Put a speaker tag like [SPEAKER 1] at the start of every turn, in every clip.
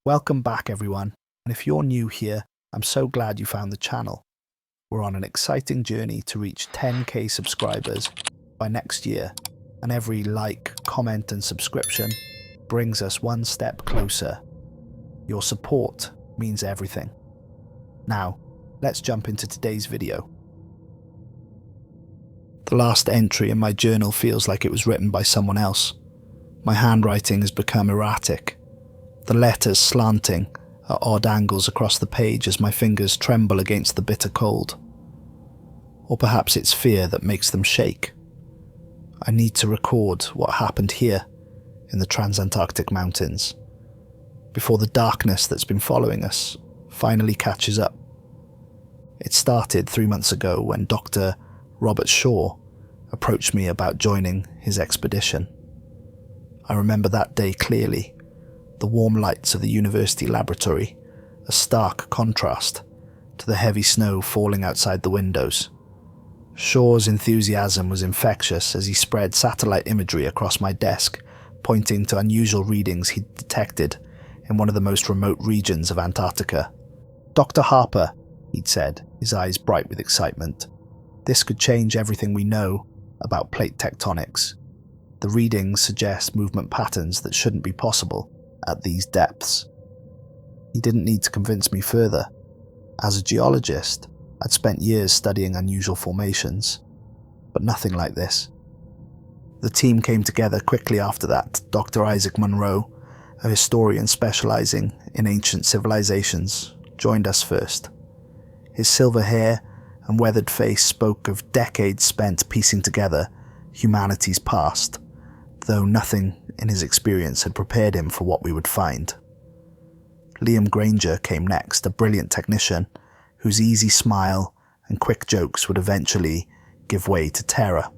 [SPEAKER 1] Welcome back, everyone, and if you're new here, I'm so glad you found the channel. We're on an exciting journey to reach 10k subscribers by next year, and every like, comment and subscription brings us one step closer. Your support means everything. Now, let's jump into today's video. The last entry in my journal feels like it was written by someone else. My handwriting has become erratic, the letters slanting at odd angles across the page as my fingers tremble against the bitter cold. Or perhaps it's fear that makes them shake. I need to record what happened here in the Transantarctic mountains before the darkness that's been following us finally catches up. It started 3 months ago when Dr. Robert Shaw approached me about joining his expedition. I remember that day clearly, the warm lights of the university laboratory, a stark contrast to the heavy snow falling outside the windows. Shaw's enthusiasm was infectious as he spread satellite imagery across my desk, pointing to unusual readings he'd detected in one of the most remote regions of Antarctica. "Dr. Harper," he'd said, his eyes bright with excitement. "This could change everything we know about plate tectonics. The readings suggest movement patterns that shouldn't be possible at these depths." He didn't need to convince me further. As a geologist, I'd spent years studying unusual formations, but nothing like this. The team came together quickly after that. Dr. Isaac Munro, a historian specializing in ancient civilizations, joined us first. His silver hair and weathered face spoke of decades spent piecing together humanity's past, though nothing in his experience had prepared him for what we would find. Liam Granger came next, a brilliant technician whose easy smile and quick jokes would eventually give way to terror.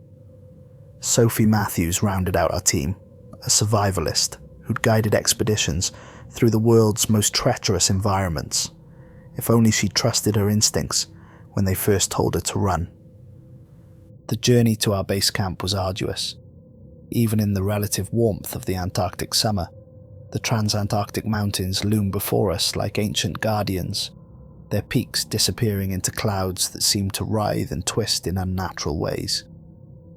[SPEAKER 1] Sophie Matthews rounded out our team, a survivalist who'd guided expeditions through the world's most treacherous environments. If only she'd trusted her instincts when they first told her to run. The journey to our base camp was arduous. Even in the relative warmth of the Antarctic summer, the Transantarctic mountains loomed before us like ancient guardians, their peaks disappearing into clouds that seemed to writhe and twist in unnatural ways.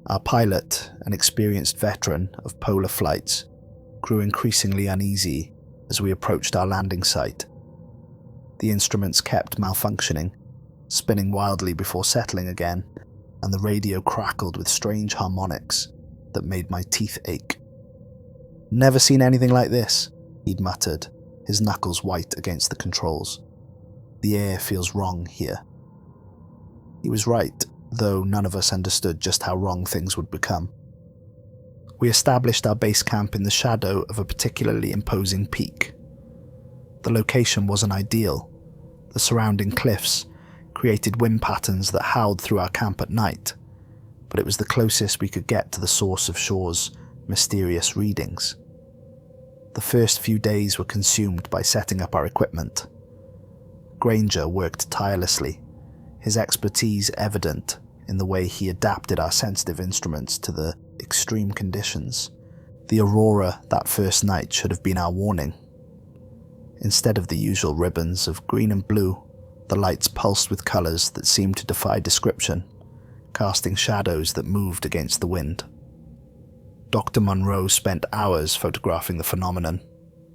[SPEAKER 1] Our pilot, an experienced veteran of polar flights, grew increasingly uneasy as we approached our landing site. The instruments kept malfunctioning, spinning wildly before settling again, and the radio crackled with strange harmonics that made my teeth ache. "Never seen anything like this," he'd muttered, his knuckles white against the controls. "The air feels wrong here." He was right, though none of us understood just how wrong things would become. We established our base camp in the shadow of a particularly imposing peak. The location wasn't ideal. The surrounding cliffs created wind patterns that howled through our camp at night, but it was the closest we could get to the source of Shaw's mysterious readings. The first few days were consumed by setting up our equipment. Granger worked tirelessly, his expertise evident in the way he adapted our sensitive instruments to the extreme conditions. The aurora that first night should have been our warning. Instead of the usual ribbons of green and blue, the lights pulsed with colors that seemed to defy description, casting shadows that moved against the wind. Dr. Munro spent hours photographing the phenomenon,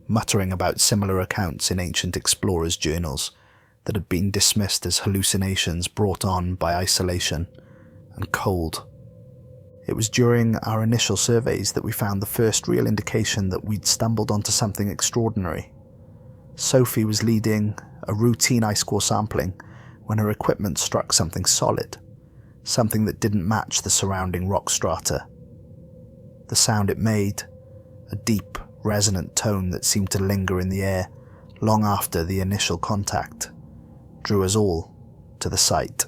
[SPEAKER 1] muttering about similar accounts in ancient explorers' journals that had been dismissed as hallucinations brought on by isolation and cold. It was during our initial surveys that we found the first real indication that we'd stumbled onto something extraordinary. Sophie was leading a routine ice core sampling when her equipment struck something solid, something that didn't match the surrounding rock strata. The sound it made, a deep, resonant tone that seemed to linger in the air long after the initial contact, drew us all to the site.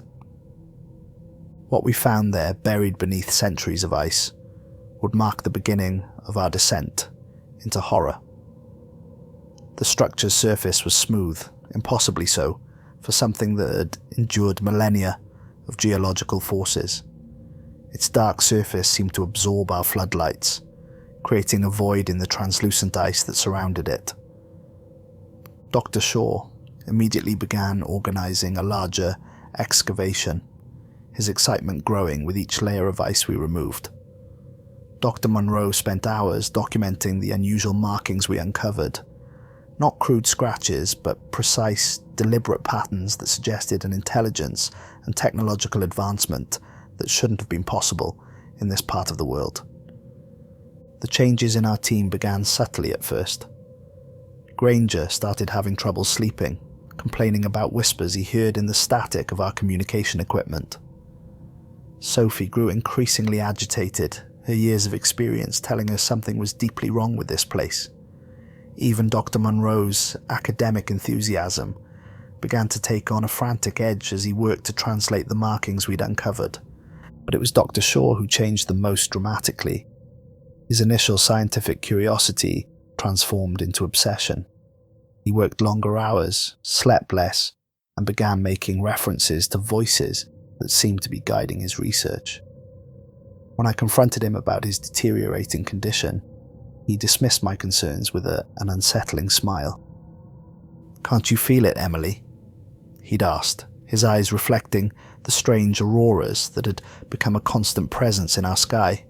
[SPEAKER 1] What we found there, buried beneath centuries of ice, would mark the beginning of our descent into horror. The structure's surface was smooth, impossibly so, for something that had endured millennia of geological forces. Its dark surface seemed to absorb our floodlights, creating a void in the translucent ice that surrounded it. Dr. Shaw immediately began organizing a larger excavation, his excitement growing with each layer of ice we removed. Dr. Munro spent hours documenting the unusual markings we uncovered. Not crude scratches, but precise, deliberate patterns that suggested an intelligence and technological advancement that shouldn't have been possible in this part of the world. The changes in our team began subtly at first. Granger started having trouble sleeping, complaining about whispers he heard in the static of our communication equipment. Sophie grew increasingly agitated, her years of experience telling her something was deeply wrong with this place. Even Dr. Munro's academic enthusiasm began to take on a frantic edge as he worked to translate the markings we'd uncovered. But it was Dr. Shaw who changed the most dramatically. His initial scientific curiosity transformed into obsession. He worked longer hours, slept less, and began making references to voices that seemed to be guiding his research. When I confronted him about his deteriorating condition, he dismissed my concerns with an unsettling smile. "Can't you feel it, Emily?" he'd asked, his eyes reflecting the strange auroras that had become a constant presence in our sky.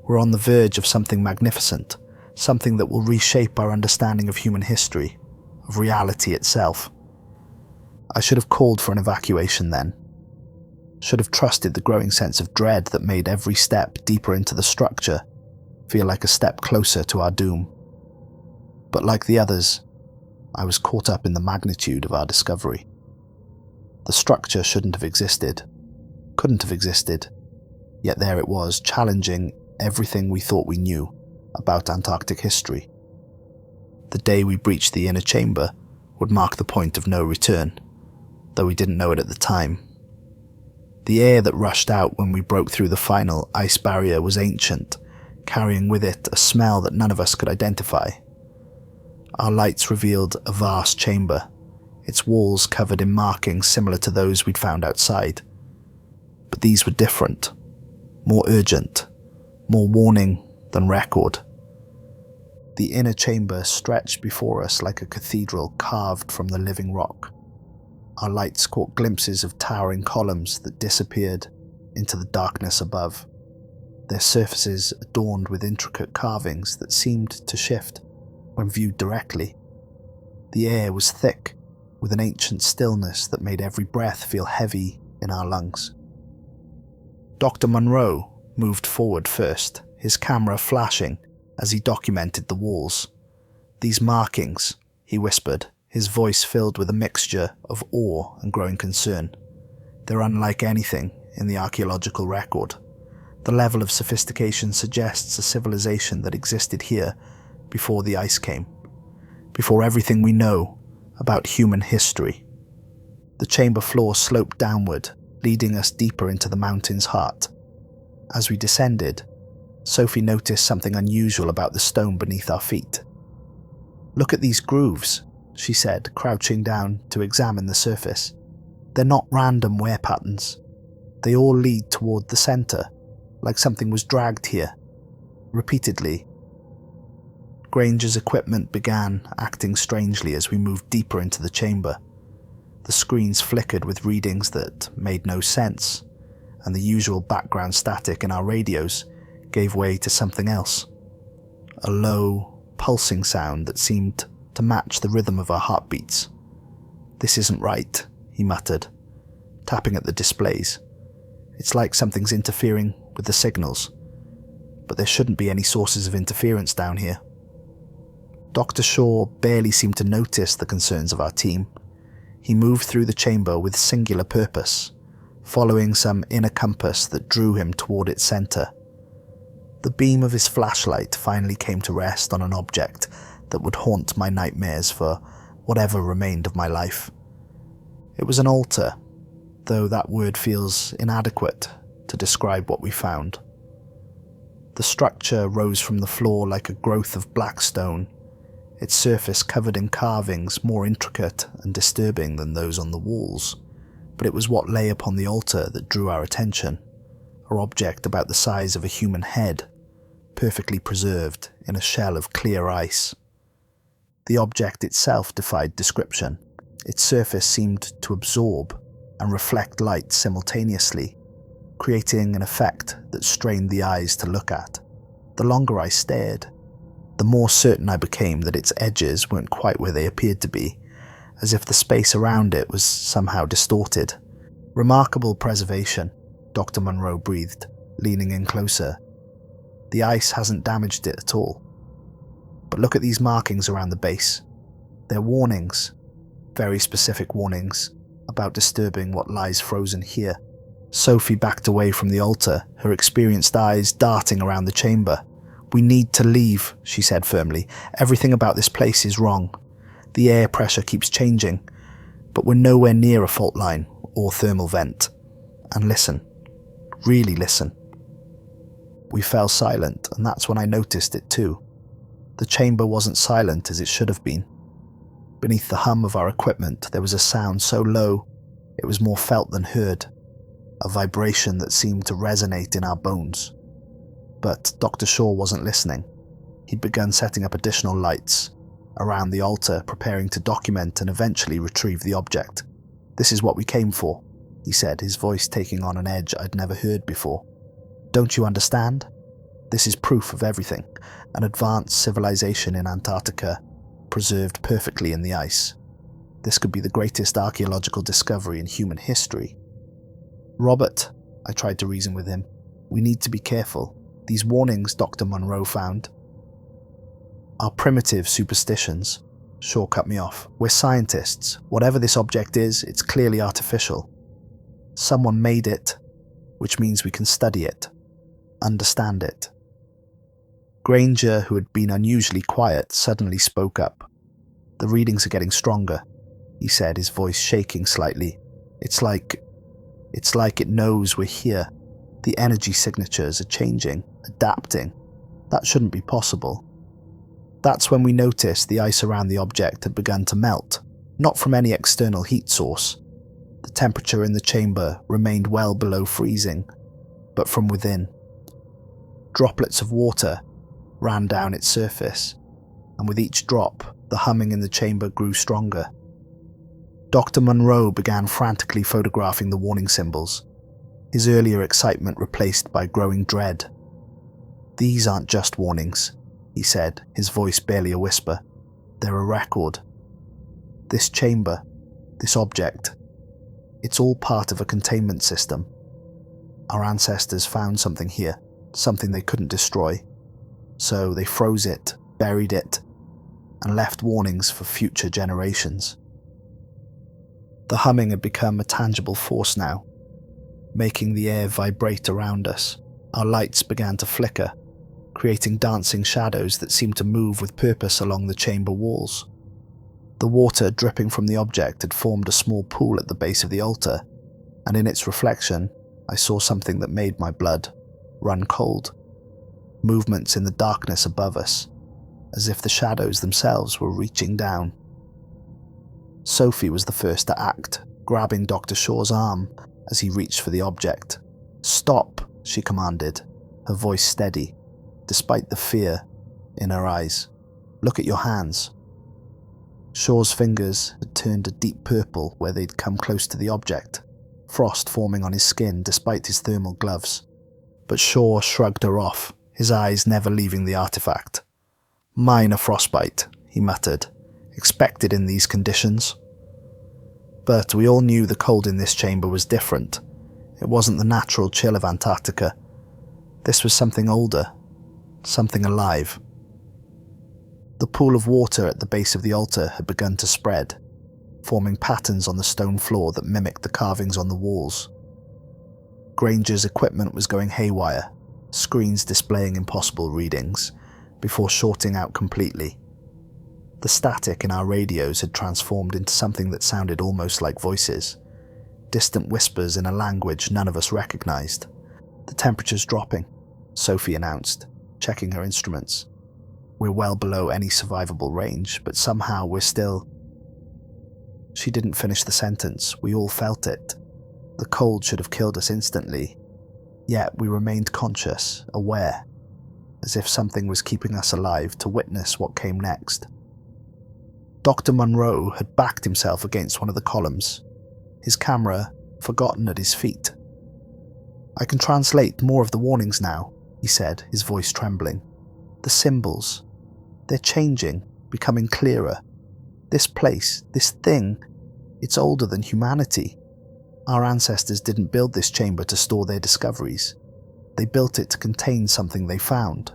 [SPEAKER 1] "We're on the verge of something magnificent, something that will reshape our understanding of human history, of reality itself." I should have called for an evacuation then. Should have trusted the growing sense of dread that made every step deeper into the structure feel like a step closer to our doom. But like the others, I was caught up in the magnitude of our discovery. The structure shouldn't have existed, couldn't have existed, yet there it was, challenging everything we thought we knew about Antarctic history. The day we breached the inner chamber would mark the point of no return, though we didn't know it at the time. The air that rushed out when we broke through the final ice barrier was ancient, carrying with it a smell that none of us could identify. Our lights revealed a vast chamber, its walls covered in markings similar to those we'd found outside. But these were different, more urgent, more warning than record. The inner chamber stretched before us like a cathedral carved from the living rock. Our lights caught glimpses of towering columns that disappeared into the darkness above, their surfaces adorned with intricate carvings that seemed to shift when viewed directly. The air was thick, with an ancient stillness that made every breath feel heavy in our lungs. Dr. Munro moved forward first, his camera flashing as he documented the walls. "These markings," he whispered, his voice filled with a mixture of awe and growing concern. "They're unlike anything in the archaeological record. The level of sophistication suggests a civilization that existed here before the ice came, before everything we know about human history." The chamber floor sloped downward, leading us deeper into the mountain's heart. As we descended, Sophie noticed something unusual about the stone beneath our feet. "Look at these grooves," she said, crouching down to examine the surface. "They're not random wear patterns. They all lead toward the center, like something was dragged here, repeatedly." Granger's equipment began acting strangely as we moved deeper into the chamber. The screens flickered with readings that made no sense, and the usual background static in our radios gave way to something else. A low, pulsing sound that seemed to match the rhythm of our heartbeats. "This isn't right," he muttered, tapping at the displays. "It's like something's interfering with the signals, but there shouldn't be any sources of interference down here." Dr. Shaw barely seemed to notice the concerns of our team. He moved through the chamber with singular purpose, following some inner compass that drew him toward its center. The beam of his flashlight finally came to rest on an object that would haunt my nightmares for whatever remained of my life. It was an altar, though that word feels inadequate to describe what we found. The structure rose from the floor like a growth of black stone, its surface covered in carvings more intricate and disturbing than those on the walls, but it was what lay upon the altar that drew our attention, an object about the size of a human head, perfectly preserved in a shell of clear ice. The object itself defied description. Its surface seemed to absorb and reflect light simultaneously, creating an effect that strained the eyes to look at. The longer I stared, the more certain I became that its edges weren't quite where they appeared to be, as if the space around it was somehow distorted. "Remarkable preservation," Dr. Munro breathed, leaning in closer. "The ice hasn't damaged it at all. But look at these markings around the base. They're warnings, very specific warnings, about disturbing what lies frozen here." Sophie backed away from the altar, her experienced eyes darting around the chamber. "We need to leave," she said firmly. "Everything about this place is wrong. The air pressure keeps changing, but we're nowhere near a fault line or thermal vent. And listen, really listen." We fell silent, and that's when I noticed it too. The chamber wasn't silent as it should have been. Beneath the hum of our equipment, there was a sound so low it was more felt than heard, a vibration that seemed to resonate in our bones. But Dr. Shaw wasn't listening. He'd begun setting up additional lights around the altar, preparing to document and eventually retrieve the object. "This is what we came for," he said, his voice taking on an edge I'd never heard before. "Don't you understand? This is proof of everything. An advanced civilization in Antarctica, preserved perfectly in the ice. This could be the greatest archaeological discovery in human history." "Robert," I tried to reason with him, "we need to be careful. These warnings Dr. Munro found are primitive superstitions." Shaw cut me off. "We're scientists. Whatever this object is, it's clearly artificial. Someone made it, which means we can study it, understand it." Granger, who had been unusually quiet, suddenly spoke up. "The readings are getting stronger," he said, his voice shaking slightly. It's like it knows we're here. The energy signatures are changing, adapting. That shouldn't be possible." That's when we noticed the ice around the object had begun to melt, not from any external heat source. The temperature in the chamber remained well below freezing, but from within. Droplets of water ran down its surface, and with each drop, the humming in the chamber grew stronger. Dr. Munro began frantically photographing the warning symbols, his earlier excitement replaced by growing dread. "These aren't just warnings," he said, his voice barely a whisper. "They're a record. This chamber, this object, it's all part of a containment system. Our ancestors found something here, something they couldn't destroy. So they froze it, buried it, and left warnings for future generations." The humming had become a tangible force now, making the air vibrate around us. Our lights began to flicker, creating dancing shadows that seemed to move with purpose along the chamber walls. The water dripping from the object had formed a small pool at the base of the altar, and in its reflection, I saw something that made my blood run cold. Movements in the darkness above us, as if the shadows themselves were reaching down. Sophie was the first to act, grabbing Dr. Shaw's arm as he reached for the object. "Stop," she commanded, her voice steady, despite the fear in her eyes. "Look at your hands." Shaw's fingers had turned a deep purple where they'd come close to the object, frost forming on his skin despite his thermal gloves. But Shaw shrugged her off, his eyes never leaving the artifact. "Minor frostbite," he muttered, "expected in these conditions." But we all knew the cold in this chamber was different. It wasn't the natural chill of Antarctica. This was something older, something alive. The pool of water at the base of the altar had begun to spread, forming patterns on the stone floor that mimicked the carvings on the walls. Granger's equipment was going haywire, screens displaying impossible readings, before shorting out completely. The static in our radios had transformed into something that sounded almost like voices, distant whispers in a language none of us recognized. "The temperature's dropping," Sophie announced, checking her instruments. "We're well below any survivable range, but somehow we're still..." She didn't finish the sentence. We all felt it. The cold should have killed us instantly, yet we remained conscious, aware, as if something was keeping us alive to witness what came next. Dr. Munro had backed himself against one of the columns, his camera forgotten at his feet. "I can translate more of the warnings now," he said, his voice trembling. "The symbols. They're changing, becoming clearer. This place, this thing, it's older than humanity. Our ancestors didn't build this chamber to store their discoveries. They built it to contain something they found,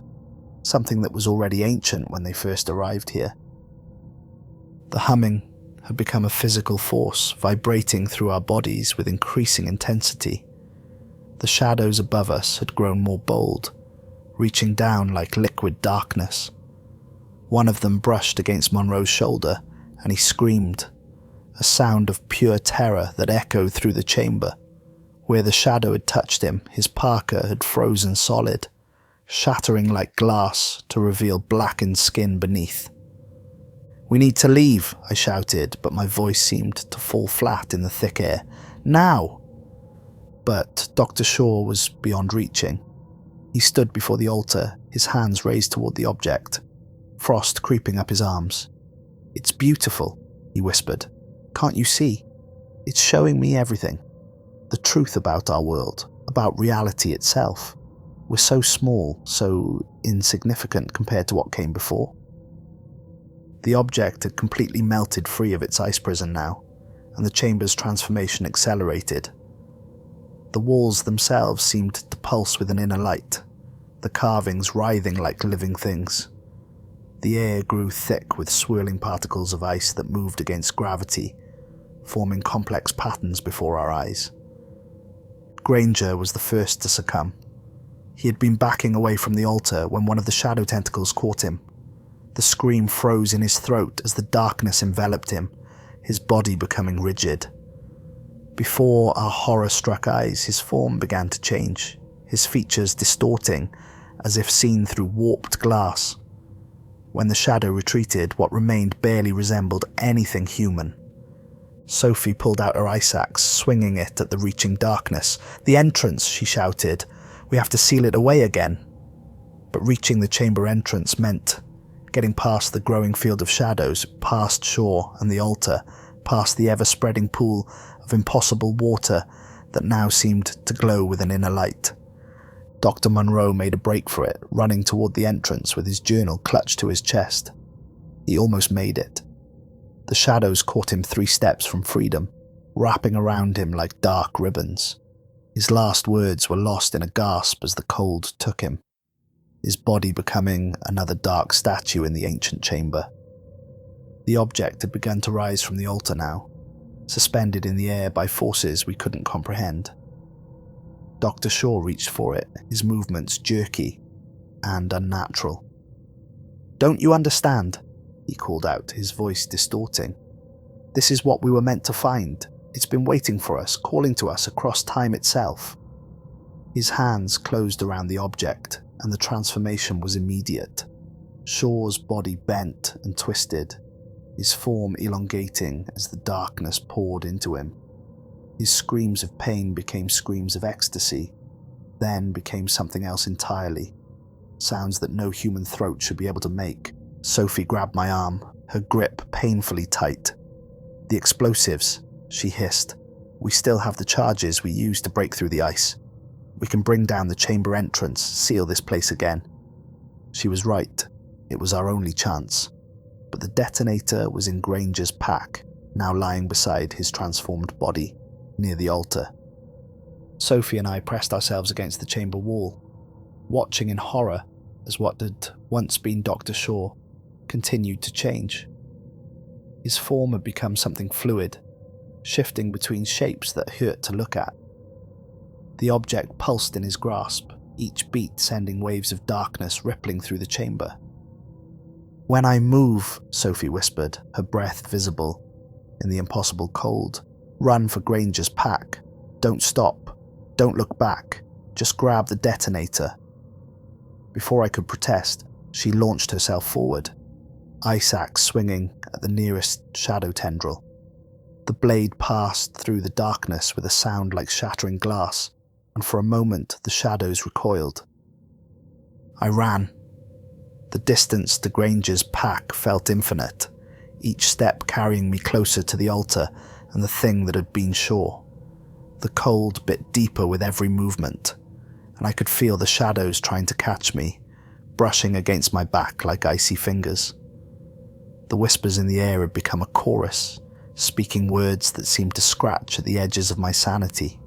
[SPEAKER 1] something that was already ancient when they first arrived here." The humming had become a physical force, vibrating through our bodies with increasing intensity. The shadows above us had grown more bold, reaching down like liquid darkness. One of them brushed against Monroe's shoulder, and he screamed, a sound of pure terror that echoed through the chamber. Where the shadow had touched him, his parka had frozen solid, shattering like glass to reveal blackened skin beneath. "We need to leave," I shouted, but my voice seemed to fall flat in the thick air. "Now!" But Dr. Shaw was beyond reaching. He stood before the altar, his hands raised toward the object, frost creeping up his arms. "It's beautiful," he whispered. "Can't you see? It's showing me everything. The truth about our world, about reality itself. We're so small, so insignificant compared to what came before." The object had completely melted free of its ice prison now, and the chamber's transformation accelerated. The walls themselves seemed to pulse with an inner light, the carvings writhing like living things. The air grew thick with swirling particles of ice that moved against gravity, forming complex patterns before our eyes. Granger was the first to succumb. He had been backing away from the altar when one of the shadow tentacles caught him. The scream froze in his throat as the darkness enveloped him, his body becoming rigid. Before our horror-struck eyes, his form began to change, his features distorting as if seen through warped glass. When the shadow retreated, what remained barely resembled anything human. Sophie pulled out her ice axe, swinging it at the reaching darkness. "The entrance," she shouted. "We have to seal it away again." But reaching the chamber entrance meant getting past the growing field of shadows, past Shaw and the altar, past the ever-spreading pool of impossible water that now seemed to glow with an inner light. Dr. Munro made a break for it, running toward the entrance with his journal clutched to his chest. He almost made it. The shadows caught him 3 steps from freedom, wrapping around him like dark ribbons. His last words were lost in a gasp as the cold took him, his body becoming another dark statue in the ancient chamber. The object had begun to rise from the altar now, suspended in the air by forces we couldn't comprehend. Dr. Shaw reached for it, his movements jerky and unnatural. "Don't you understand?" he called out, his voice distorting. "This is what we were meant to find. It's been waiting for us, calling to us across time itself." His hands closed around the object, and the transformation was immediate. Shaw's body bent and twisted, his form elongating as the darkness poured into him. His screams of pain became screams of ecstasy, then became something else entirely, sounds that no human throat should be able to make. Sophie grabbed my arm, her grip painfully tight. "The explosives," she hissed. "We still have the charges we used to break through the ice. We can bring down the chamber entrance, seal this place again." She was right. It was our only chance. But the detonator was in Granger's pack, now lying beside his transformed body, near the altar. Sophie and I pressed ourselves against the chamber wall, watching in horror as what had once been Dr. Shaw continued to change. His form had become something fluid, shifting between shapes that hurt to look at. The object pulsed in his grasp, each beat sending waves of darkness rippling through the chamber. "When I move," Sophie whispered, her breath visible in the impossible cold, "run for Granger's pack. Don't stop. Don't look back. Just grab the detonator." Before I could protest, she launched herself forward, ice axe swinging at the nearest shadow tendril. The blade passed through the darkness with a sound like shattering glass, and for a moment the shadows recoiled. I ran. The distance to Granger's pack felt infinite, each step carrying me closer to the altar and the thing that had been shore. The cold bit deeper with every movement, and I could feel the shadows trying to catch me, brushing against my back like icy fingers. The whispers in the air had become a chorus, speaking words that seemed to scratch at the edges of my sanity.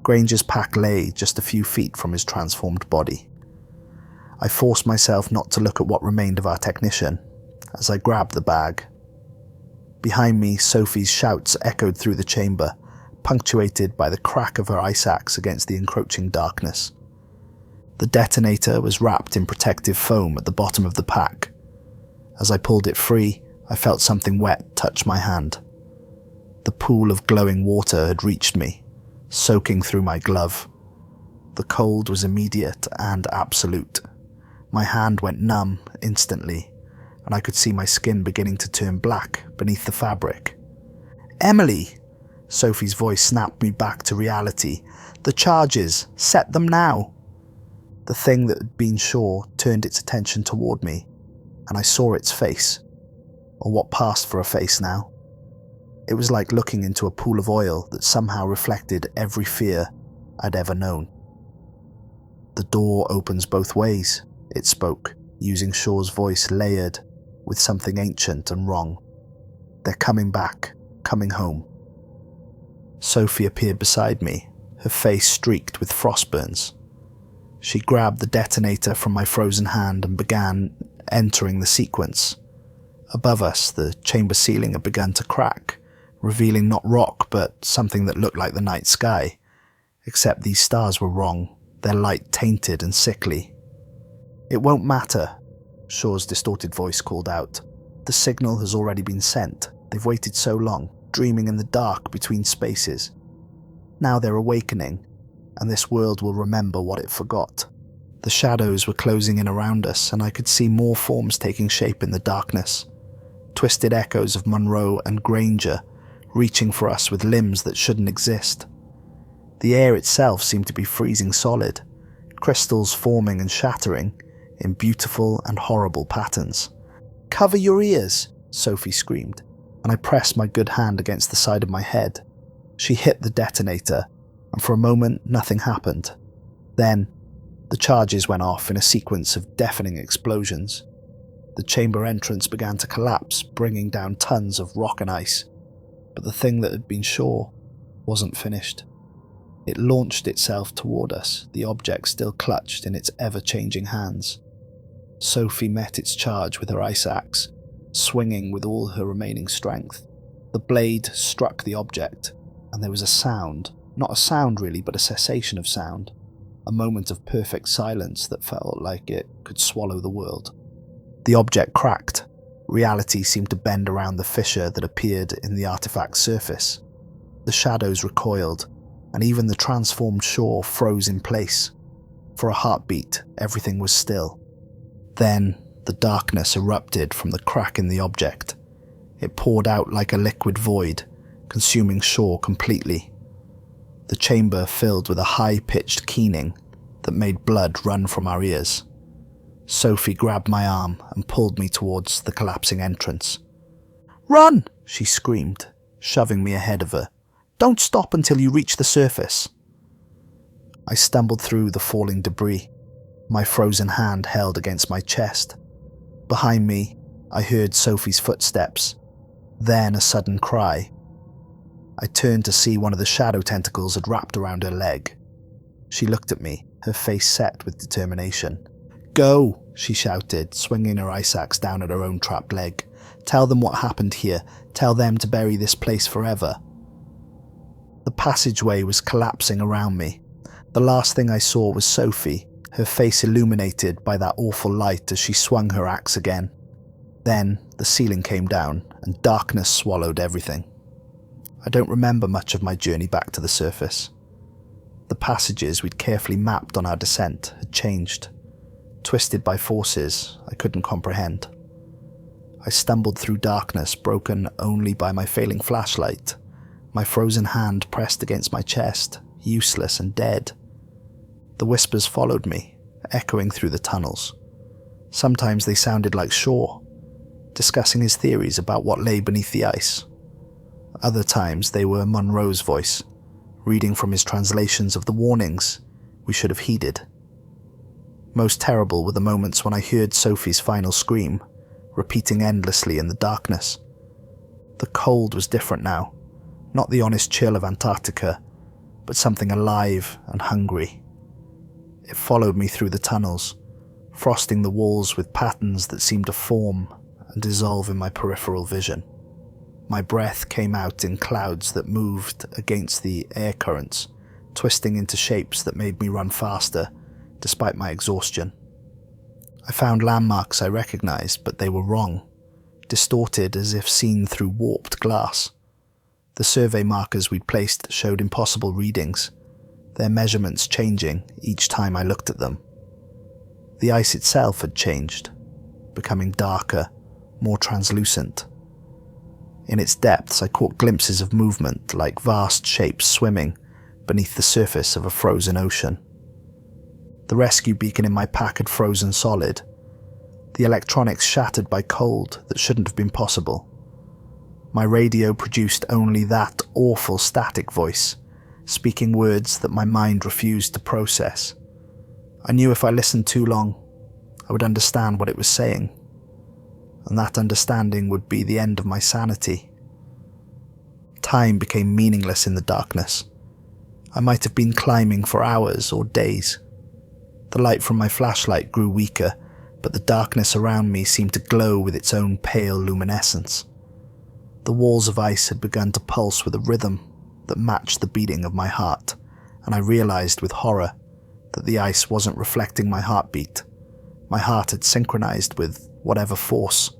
[SPEAKER 1] Granger's pack lay just a few feet from his transformed body. I forced myself not to look at what remained of our technician as I grabbed the bag. Behind me, Sophie's shouts echoed through the chamber, punctuated by the crack of her ice axe against the encroaching darkness. The detonator was wrapped in protective foam at the bottom of the pack. As I pulled it free, I felt something wet touch my hand. The pool of glowing water had reached me, soaking through my glove. The cold was immediate and absolute. My hand went numb instantly, and I could see my skin beginning to turn black beneath the fabric. "Emily!" Sophie's voice snapped me back to reality. "The charges! Set them now!" The thing that had been shore turned its attention toward me, and I saw its face, or what passed for a face now. It was like looking into a pool of oil that somehow reflected every fear I'd ever known. "The door opens both ways," it spoke, using Shore's voice layered with something ancient and wrong. "They're coming back, coming home." Sophie appeared beside me, her face streaked with frostburns. She grabbed the detonator from my frozen hand and began entering the sequence. Above us, the chamber ceiling had begun to crack, revealing not rock but something that looked like the night sky. Except these stars were wrong, their light tainted and sickly. "It won't matter," Shore's distorted voice called out. "The signal has already been sent. They've waited so long, dreaming in the dark between spaces. Now they're awakening, and this world will remember what it forgot." The shadows were closing in around us, and I could see more forms taking shape in the darkness. Twisted echoes of Monroe and Granger, reaching for us with limbs that shouldn't exist. The air itself seemed to be freezing solid, crystals forming and shattering in beautiful and horrible patterns. "Cover your ears!" Sophie screamed, and I pressed my good hand against the side of my head. She hit the detonator, and for a moment nothing happened. Then, the charges went off in a sequence of deafening explosions. The chamber entrance began to collapse, bringing down tons of rock and ice. But the thing that had been shore wasn't finished. It launched itself toward us, the object still clutched in its ever-changing hands. Sophie met its charge with her ice axe, swinging with all her remaining strength. The blade struck the object, and there was a sound. Not a sound really, but a cessation of sound. A moment of perfect silence that felt like it could swallow the world. The object cracked. Reality seemed to bend around the fissure that appeared in the artifact's surface. The shadows recoiled, and even the transformed shore froze in place. For a heartbeat, everything was still. Then, the darkness erupted from the crack in the object. It poured out like a liquid void, consuming shore completely. The chamber filled with a high-pitched keening that made blood run from our ears. Sophie grabbed my arm and pulled me towards the collapsing entrance. "Run!" she screamed, shoving me ahead of her. "Don't stop until you reach the surface." I stumbled through the falling debris, my frozen hand held against my chest. Behind me, I heard Sophie's footsteps, then a sudden cry. I turned to see one of the shadow tentacles had wrapped around her leg. She looked at me, her face set with determination. "Go!" she shouted, swinging her ice axe down at her own trapped leg. "Tell them what happened here. Tell them to bury this place forever." The passageway was collapsing around me. The last thing I saw was Sophie, her face illuminated by that awful light as she swung her axe again. Then the ceiling came down, and darkness swallowed everything. I don't remember much of my journey back to the surface. The passages we'd carefully mapped on our descent had changed, twisted by forces I couldn't comprehend. I stumbled through darkness broken only by my failing flashlight, my frozen hand pressed against my chest, useless and dead. The whispers followed me, echoing through the tunnels. Sometimes they sounded like shore. discussing his theories about what lay beneath the ice. Other times they were Monroe's voice, reading from his translations of the warnings we should have heeded. Most terrible were the moments when I heard Sophie's final scream, repeating endlessly in the darkness. The cold was different now, not the honest chill of Antarctica, but something alive and hungry. It followed me through the tunnels, frosting the walls with patterns that seemed to form and dissolve in my peripheral vision. My breath came out in clouds that moved against the air currents, twisting into shapes that made me run faster, despite my exhaustion. I found landmarks I recognized, but they were wrong, distorted as if seen through warped glass. The survey markers we'd placed showed impossible readings, their measurements changing each time I looked at them. The ice itself had changed, becoming darker, more translucent. In its depths I caught glimpses of movement, like vast shapes swimming beneath the surface of a frozen ocean. The rescue beacon in my pack had frozen solid, the electronics shattered by cold that shouldn't have been possible. My radio produced only that awful static voice, speaking words that my mind refused to process. I knew if I listened too long, I would understand what it was saying, and that understanding would be the end of my sanity. Time became meaningless in the darkness. I might have been climbing for hours or days. The light from my flashlight grew weaker, but the darkness around me seemed to glow with its own pale luminescence. The walls of ice had begun to pulse with a rhythm that matched the beating of my heart, and I realized with horror that the ice wasn't reflecting my heartbeat. My heart had synchronized with whatever force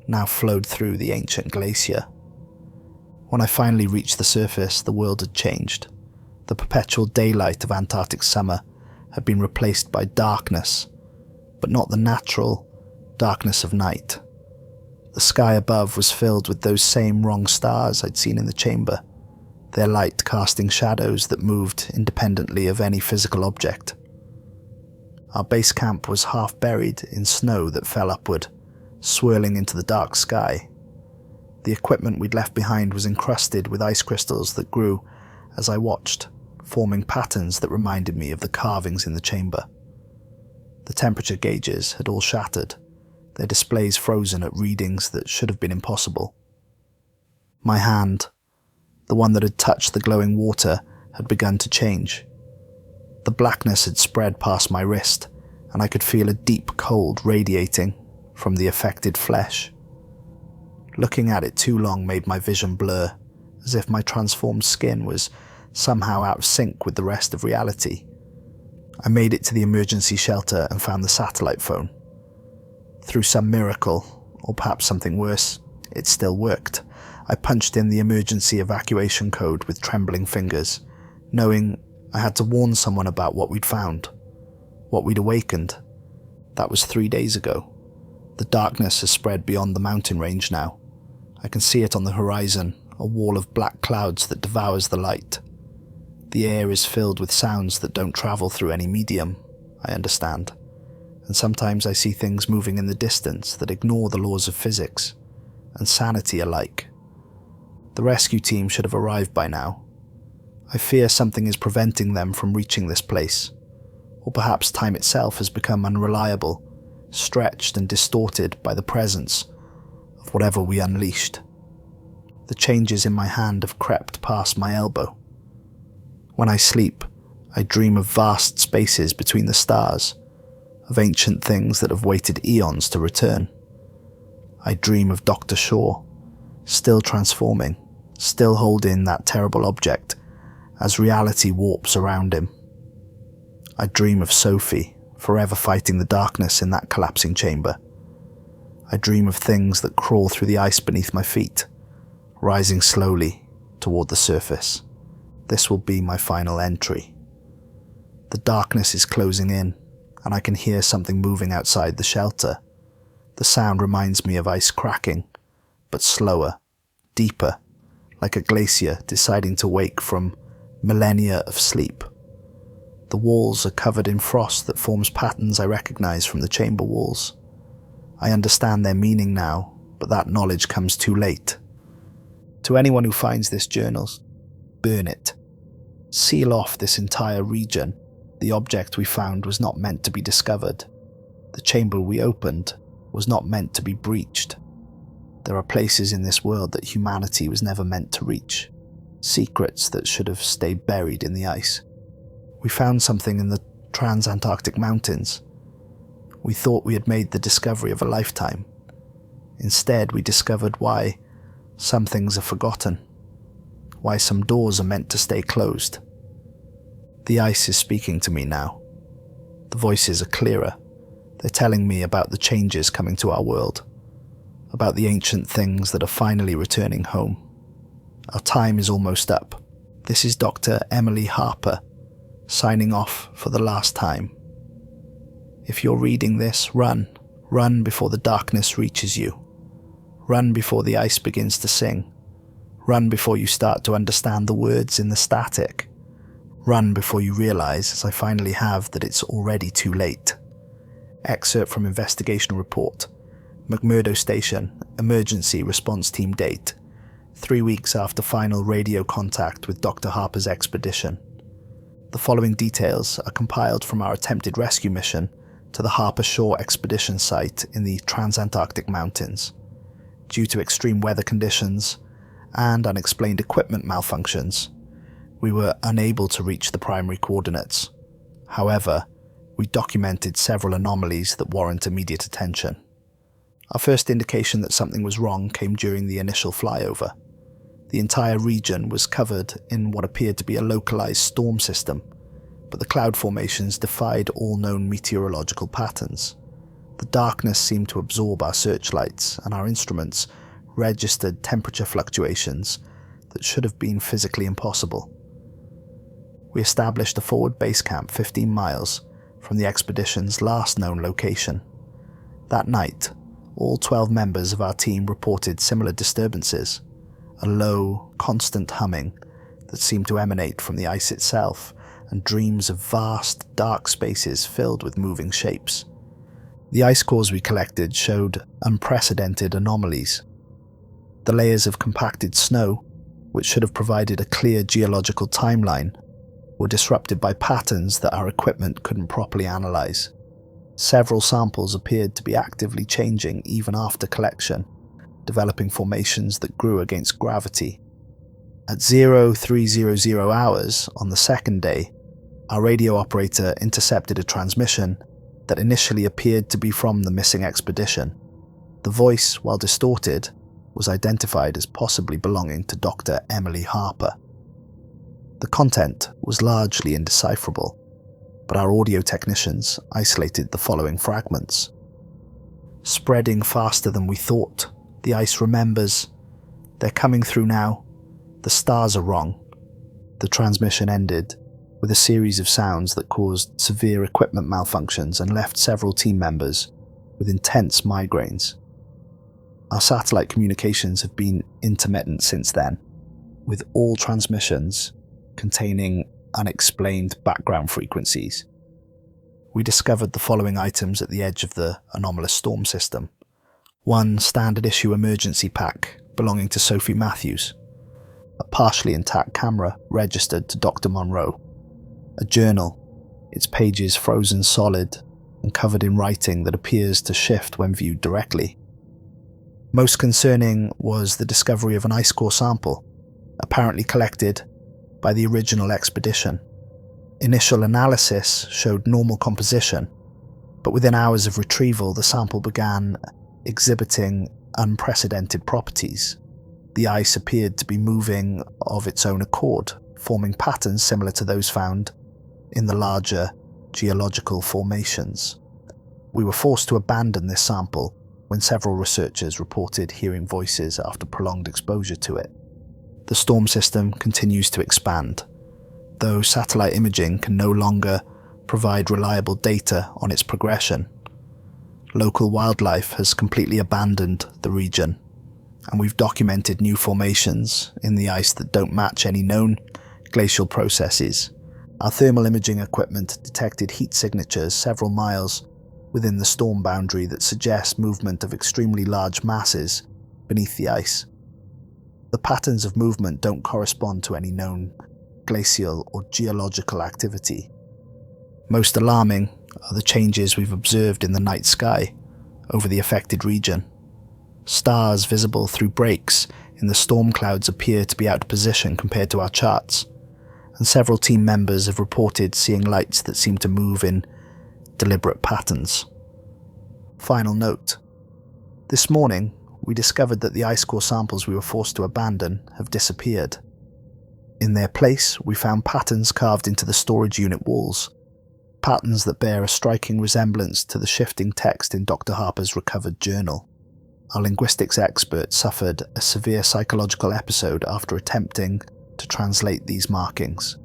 [SPEAKER 1] now flowed through the ancient glacier. When I finally reached the surface, the world had changed. The perpetual daylight of Antarctic summer had been replaced by darkness, but not the natural darkness of night. The sky above was filled with those same wrong stars I'd seen in the chamber, their light casting shadows that moved independently of any physical object. Our base camp was half buried in snow that fell upward, swirling into the dark sky. The equipment we'd left behind was encrusted with ice crystals that grew as I watched, forming patterns that reminded me of the carvings in the chamber. The temperature gauges had all shattered, their displays frozen at readings that should have been impossible. My hand, the one that had touched the glowing water, had begun to change. The blackness had spread past my wrist, and I could feel a deep cold radiating from the affected flesh. Looking at it too long made my vision blur, as if my transformed skin was somehow out of sync with the rest of reality. I made it to the emergency shelter and found the satellite phone. Through some miracle, or perhaps something worse, it still worked. I punched in the emergency evacuation code with trembling fingers, knowing I had to warn someone about what we'd found, what we'd awakened. That was 3 days ago. The darkness has spread beyond the mountain range now. I can see it on the horizon, a wall of black clouds that devours the light. The air is filled with sounds that don't travel through any medium, I understand, and sometimes I see things moving in the distance that ignore the laws of physics and sanity alike. The rescue team should have arrived by now. I fear something is preventing them from reaching this place, or perhaps time itself has become unreliable, stretched and distorted by the presence of whatever we unleashed. The changes in my hand have crept past my elbow. When I sleep, I dream of vast spaces between the stars, of ancient things that have waited eons to return. I dream of Dr. Shaw, still transforming, still holding that terrible object as reality warps around him. I dream of Sophie, forever fighting the darkness in that collapsing chamber. I dream of things that crawl through the ice beneath my feet, rising slowly toward the surface. This will be my final entry. The darkness is closing in, and I can hear something moving outside the shelter. The sound reminds me of ice cracking, but slower, deeper, like a glacier deciding to wake from millennia of sleep. The walls are covered in frost that forms patterns I recognize from the chamber walls. I understand their meaning now, but that knowledge comes too late. To anyone who finds this journal, burn it. Seal off this entire region. The object we found was not meant to be discovered. The chamber we opened was not meant to be breached. There are places in this world that humanity was never meant to reach. Secrets that should have stayed buried in the ice. We found something in the Transantarctic mountains. We thought we had made the discovery of a lifetime. Instead, we discovered why some things are forgotten. Why some doors are meant to stay closed. The ice is speaking to me now. The voices are clearer. They're telling me about the changes coming to our world. About the ancient things that are finally returning home. Our time is almost up. This is Dr. Emily Harper, signing off for the last time. If you're reading this, run. Run before the darkness reaches you. Run before the ice begins to sing. Run before you start to understand the words in the static. Run before you realize, as I finally have, that it's already too late. Excerpt from Investigation Report. McMurdo Station, Emergency Response Team date. 3 weeks after final radio contact with Dr. Harper's expedition. The following details are compiled from our attempted rescue mission to the Harper Shore Expedition site in the Transantarctic Mountains. Due to extreme weather conditions and unexplained equipment malfunctions, we were unable to reach the primary coordinates. However, we documented several anomalies that warrant immediate attention. Our first indication that something was wrong came during the initial flyover. The entire region was covered in what appeared to be a localized storm system, but the cloud formations defied all known meteorological patterns. The darkness seemed to absorb our searchlights, and our instruments registered temperature fluctuations that should have been physically impossible. We established a forward base camp 15 miles from the expedition's last known location. That night, all 12 members of our team reported similar disturbances, a low, constant humming that seemed to emanate from the ice itself, and dreams of vast, dark spaces filled with moving shapes. The ice cores we collected showed unprecedented anomalies. The layers of compacted snow, which should have provided a clear geological timeline, were disrupted by patterns that our equipment couldn't properly analyze. Several samples appeared to be actively changing even after collection, developing formations that grew against gravity. At 0300 hours on the second day, our radio operator intercepted a transmission that initially appeared to be from the missing expedition. The voice, while distorted, was identified as possibly belonging to Dr. Emily Harper. The content was largely indecipherable, but our audio technicians isolated the following fragments. Spreading faster than we thought, the ice remembers. They're coming through now. The stars are wrong. The transmission ended with a series of sounds that caused severe equipment malfunctions and left several team members with intense migraines. Our satellite communications have been intermittent since then, with all transmissions containing unexplained background frequencies. We discovered the following items at the edge of the anomalous storm system. One standard issue emergency pack belonging to Sophie Matthews. A partially intact camera registered to Dr. Monroe. A journal, its pages frozen solid and covered in writing that appears to shift when viewed directly. Most concerning was the discovery of an ice core sample, apparently collected by the original expedition. Initial analysis showed normal composition, but within hours of retrieval the sample began exhibiting unprecedented properties. The ice appeared to be moving of its own accord, forming patterns similar to those found in the larger geological formations. We were forced to abandon this sample when several researchers reported hearing voices after prolonged exposure to it. The storm system continues to expand, though satellite imaging can no longer provide reliable data on its progression. Local wildlife has completely abandoned the region, and we've documented new formations in the ice that don't match any known glacial processes. Our thermal imaging equipment detected heat signatures several miles within the storm boundary that suggest movement of extremely large masses beneath the ice. The patterns of movement don't correspond to any known glacial or geological activity. Most alarming are the changes we've observed in the night sky over the affected region. Stars visible through breaks in the storm clouds appear to be out of position compared to our charts, and several team members have reported seeing lights that seem to move in deliberate patterns. Final note. This morning, we discovered that the ice core samples we were forced to abandon have disappeared. In their place, we found patterns carved into the storage unit walls, patterns that bear a striking resemblance to the shifting text in Dr. Harper's recovered journal. Our linguistics expert suffered a severe psychological episode after attempting to translate these markings.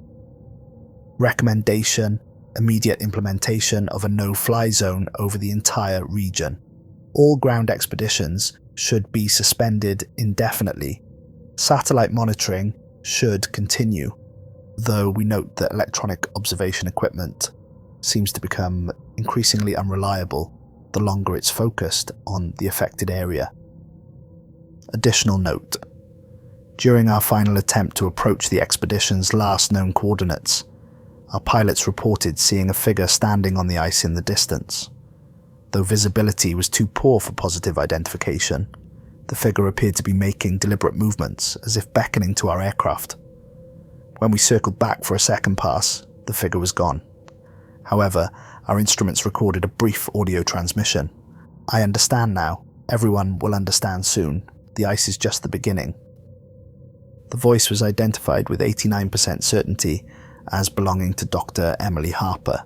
[SPEAKER 1] Recommendation: immediate implementation of a no-fly zone over the entire region. All ground expeditions should be suspended indefinitely. Satellite monitoring should continue, though we note that electronic observation equipment seems to become increasingly unreliable the longer it's focused on the affected area. Additional note. During our final attempt to approach the expedition's last known coordinates, our pilots reported seeing a figure standing on the ice in the distance. Though visibility was too poor for positive identification, the figure appeared to be making deliberate movements, as if beckoning to our aircraft. When we circled back for a second pass, the figure was gone. However, our instruments recorded a brief audio transmission. "I understand now. Everyone will understand soon. The ice is just the beginning." The voice was identified with 89% certainty as belonging to Dr. Emily Harper.